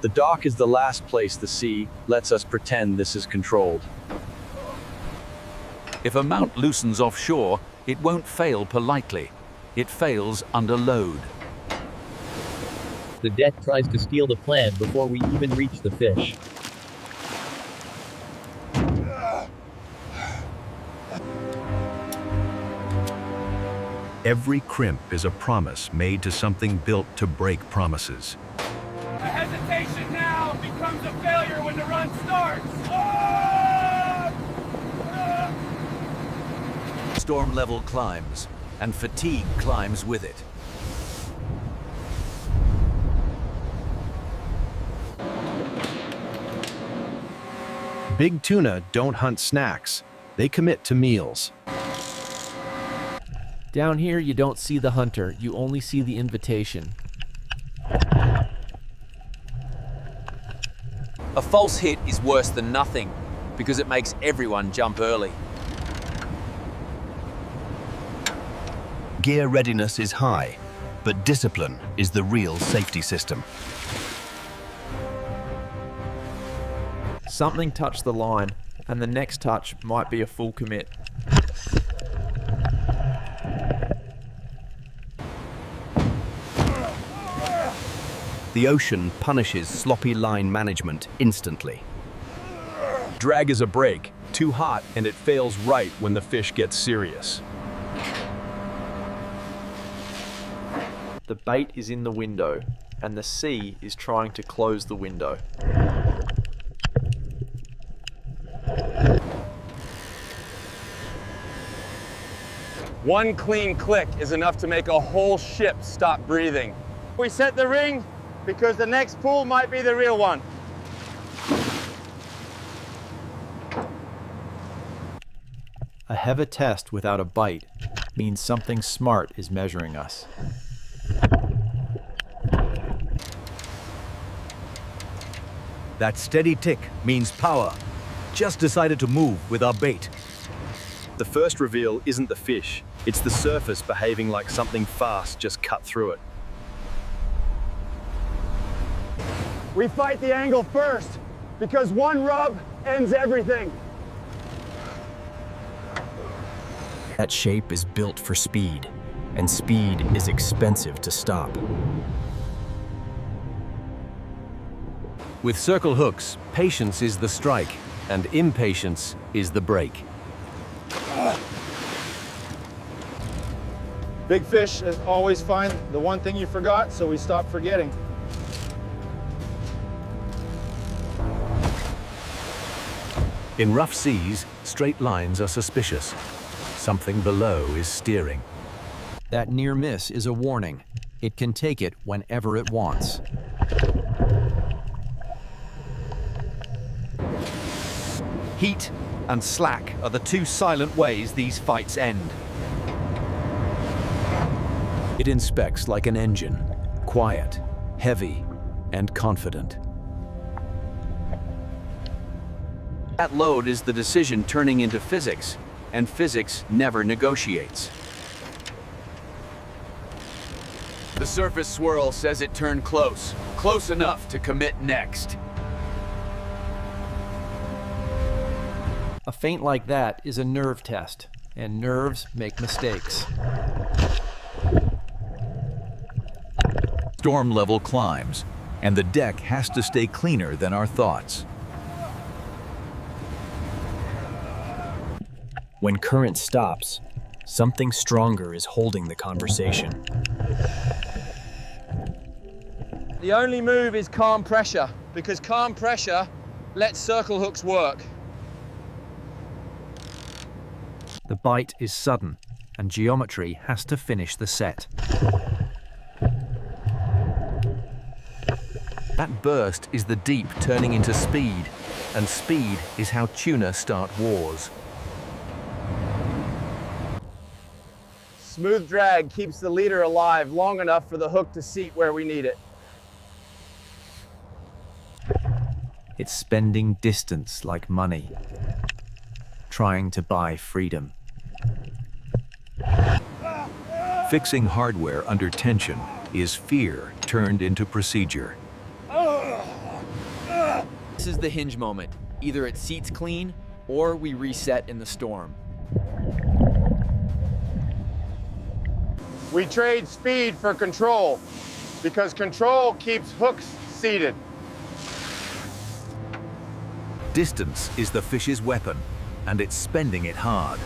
The dock is the last place the sea lets us pretend this is controlled. If a mount loosens offshore, it won't fail politely. It fails under load. The deck tries to steal the plan before we even reach the fish. Every crimp is a promise made to something built to break promises. A hesitation now becomes a failure when the run starts. Storm level climbs, and fatigue climbs with it. Big tuna don't hunt snacks. They commit to meals. Down here, you don't see the hunter, you only see the invitation. A false hit is worse than nothing, because it makes everyone jump early. Gear readiness is high, but discipline is the real safety system. Something touched the line, and the next touch might be a full commit. The ocean punishes sloppy line management instantly. Drag is a break, too hot, and it fails right when the fish gets serious. The bait is in the window, and the sea is trying to close the window. One clean click is enough to make a whole ship stop breathing. We set the ring because the next pool might be the real one. A heavy test without a bite means something smart is measuring us. That steady tick means power. Just decided to move with our bait. The first reveal isn't the fish, it's the surface behaving like something fast just cut through it. We fight the angle first because one rub ends everything. That shape is built for speed, and speed is expensive to stop. With circle hooks, patience is the strike, and impatience is the break. Big fish always find the one thing you forgot, so we stop forgetting. In rough seas, straight lines are suspicious. Something below is steering. That near miss is a warning. It can take it whenever it wants. Heat and slack are the two silent ways these fights end. It inspects like an engine, quiet, heavy, and confident. That load is the decision turning into physics, and physics never negotiates. The surface swirl says it turned close, close enough to commit next. A feint like that is a nerve test, and nerves make mistakes. Storm level climbs, and the deck has to stay cleaner than our thoughts. When current stops, something stronger is holding the conversation. The only move is calm pressure, because calm pressure lets circle hooks work. The bite is sudden, and geometry has to finish the set. That burst is the deep turning into speed, and speed is how tuna start wars. Smooth drag keeps the leader alive long enough for the hook to seat where we need it. It's spending distance like money, trying to buy freedom. Fixing hardware under tension is fear turned into procedure. This is the hinge moment. Either it seats clean, or we reset in the storm. We trade speed for control, because control keeps hooks seated. Distance is the fish's weapon, and it's spending it hard.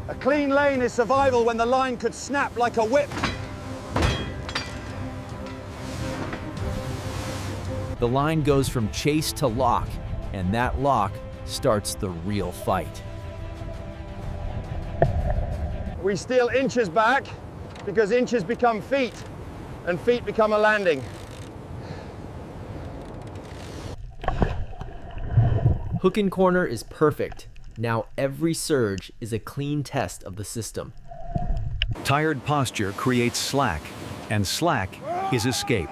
A clean lane is survival when the line could snap like a whip. The line goes from chase to lock, and that lock starts the real fight. We steal inches back because inches become feet, and feet become a landing. Hook and corner is perfect. Now every surge is a clean test of the system. Tired posture creates slack, and slack is escape.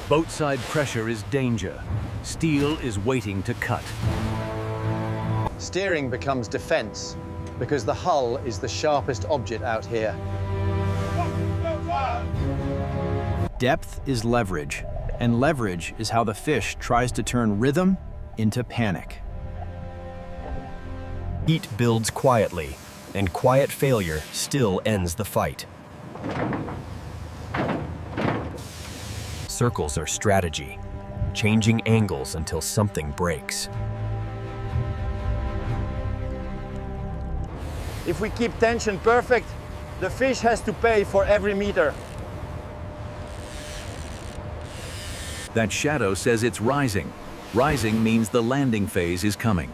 Boatside pressure is danger. Steel is waiting to cut. Steering becomes defense because the hull is the sharpest object out here. Depth is leverage, and leverage is how the fish tries to turn rhythm into panic. Heat builds quietly, and quiet failure still ends the fight. Circles are strategy, changing angles until something breaks. If we keep tension perfect, the fish has to pay for every meter. That shadow says it's rising. Rising means the landing phase is coming.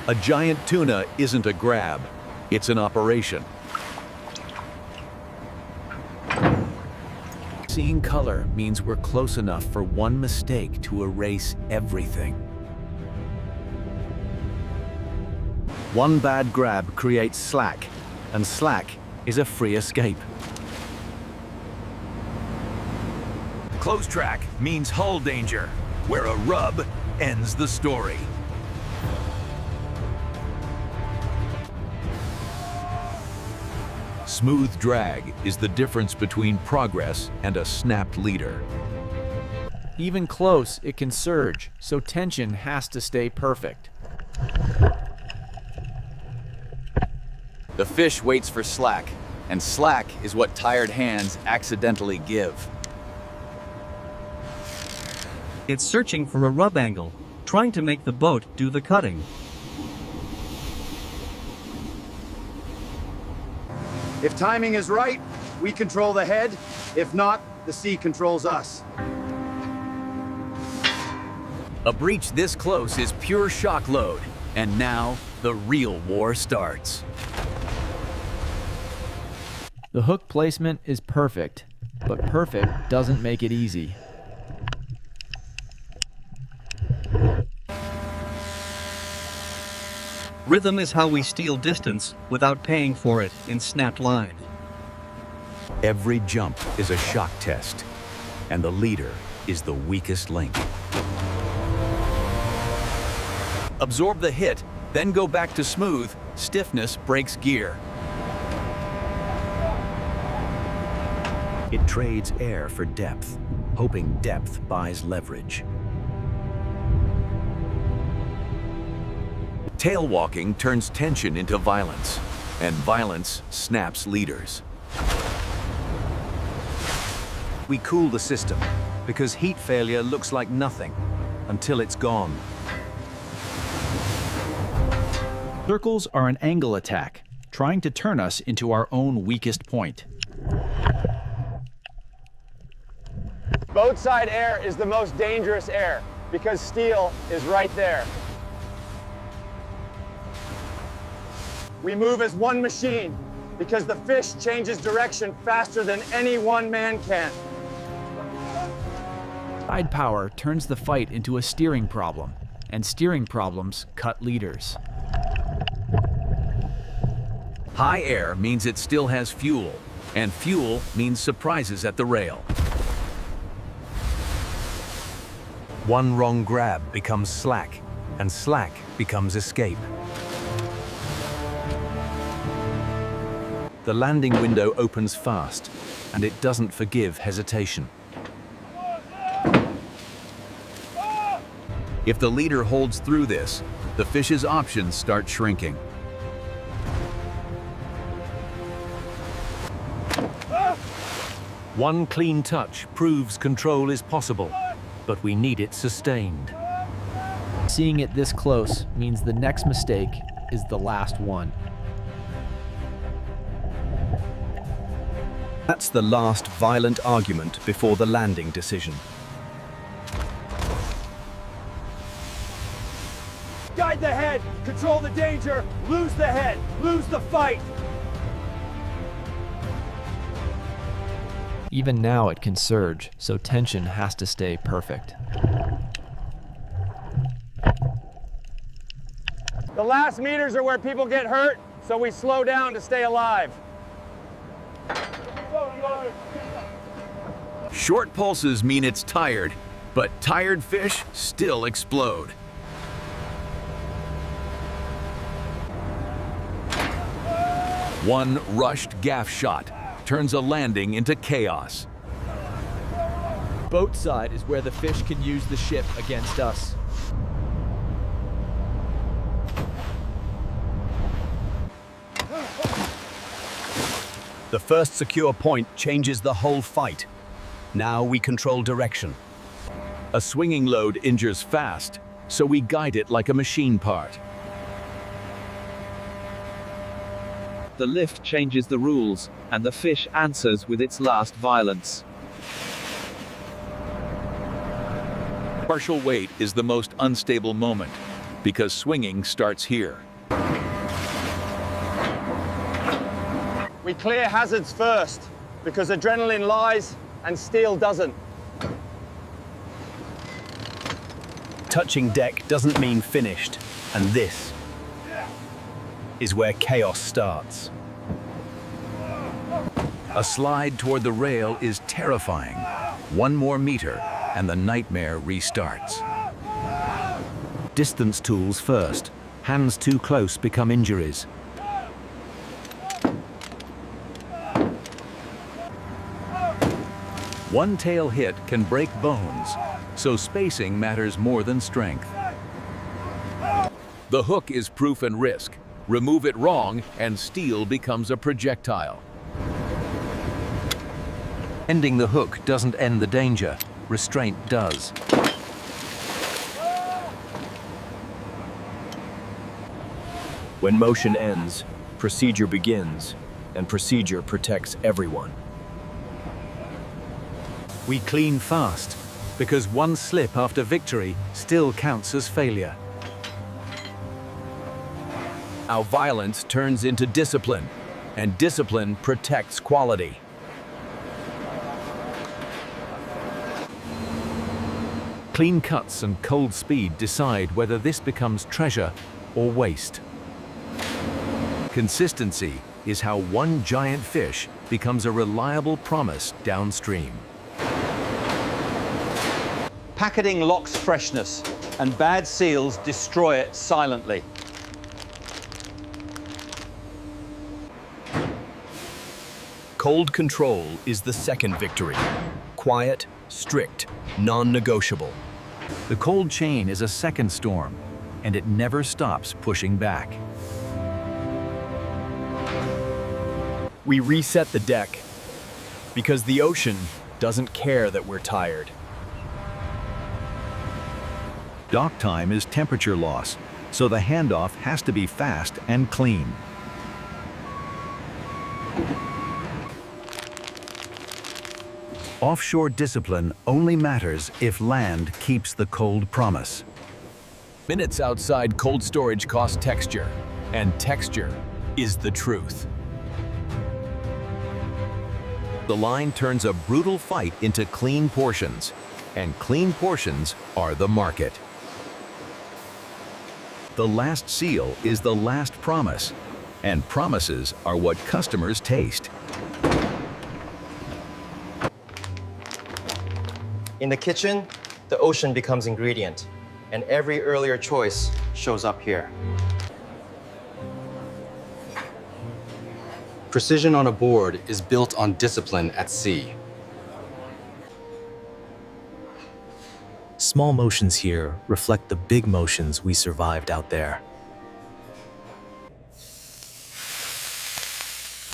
A giant tuna isn't a grab, it's an operation. Seeing color means we're close enough for one mistake to erase everything. One bad grab creates slack, and slack is a free escape. Close track means hull danger, where a rub ends the story. Smooth drag is the difference between progress and a snapped leader. Even close, it can surge, so tension has to stay perfect. The fish waits for slack, and slack is what tired hands accidentally give. It's searching for a rub angle, trying to make the boat do the cutting. If timing is right, we control the head. If not, the sea controls us. A breach this close is pure shock load, and now the real war starts. The hook placement is perfect, but perfect doesn't make it easy. Rhythm is how we steal distance without paying for it in snapped line. Every jump is a shock test, and the leader is the weakest link. Absorb the hit, then go back to smooth. Stiffness breaks gear. It trades air for depth, hoping depth buys leverage. Tail walking turns tension into violence, and violence snaps leaders. We cool the system because heat failure looks like nothing until it's gone. Circles are an angle attack, trying to turn us into our own weakest point. Boatside air is the most dangerous air because steel is right there. We move as one machine because the fish changes direction faster than any one man can. Side power turns the fight into a steering problem, and steering problems cut leaders. High air means it still has fuel, and fuel means surprises at the rail. One wrong grab becomes slack, and slack becomes escape. The landing window opens fast, and it doesn't forgive hesitation. If the leader holds through this, the fish's options start shrinking. One clean touch proves control is possible, but we need it sustained. Seeing it this close means the next mistake is the last one. That's the last violent argument before the landing decision. Guide the head, control the danger, lose the head, lose the fight. Even now it can surge, so tension has to stay perfect. The last meters are where people get hurt, so we slow down to stay alive. Short pulses mean it's tired, but tired fish still explode. One rushed gaff shot turns a landing into chaos. Boat side is where the fish can use the ship against us. The first secure point changes the whole fight. Now we control direction. A swinging load injures fast, so we guide it like a machine part. The lift changes the rules, and the fish answers with its last violence. Partial weight is the most unstable moment, because swinging starts here. We clear hazards first, because adrenaline lies and steel doesn't. Touching deck doesn't mean finished, and this is where chaos starts. A slide toward the rail is terrifying. One more meter, and the nightmare restarts. Distance tools first. Hands too close become injuries. One tail hit can break bones, so spacing matters more than strength. The hook is proof and risk. Remove it wrong, and steel becomes a projectile. Ending the hook doesn't end the danger. Restraint does. When motion ends, procedure begins, and procedure protects everyone. We clean fast, because one slip after victory still counts as failure. Our violence turns into discipline, and discipline protects quality. Clean cuts and cold speed decide whether this becomes treasure or waste. Consistency is how one giant fish becomes a reliable promise downstream. Packeting locks freshness, and bad seals destroy it silently. Cold control is the second victory. Quiet, strict, non-negotiable. The cold chain is a second storm, and it never stops pushing back. We reset the deck, because the ocean doesn't care that we're tired. Dock time is temperature loss, so the handoff has to be fast and clean. Offshore discipline only matters if land keeps the cold promise. Minutes outside cold storage cost texture, and texture is the truth. The line turns a brutal fight into clean portions, and clean portions are the market. The last seal is the last promise, and promises are what customers taste. In the kitchen, the ocean becomes ingredient, and every earlier choice shows up here. Precision on a board is built on discipline at sea. Small motions here reflect the big motions we survived out there.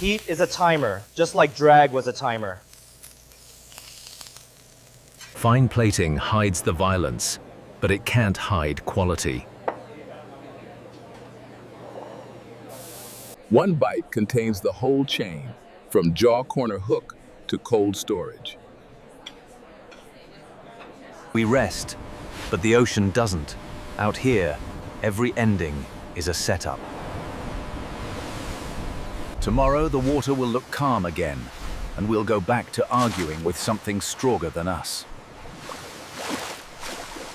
Heat is a timer, just like drag was a timer. Fine plating hides the violence, but it can't hide quality. One bite contains the whole chain, from jaw corner hook to cold storage. We rest, but the ocean doesn't. Out here, every ending is a setup. Tomorrow, the water will look calm again, and we'll go back to arguing with something stronger than us.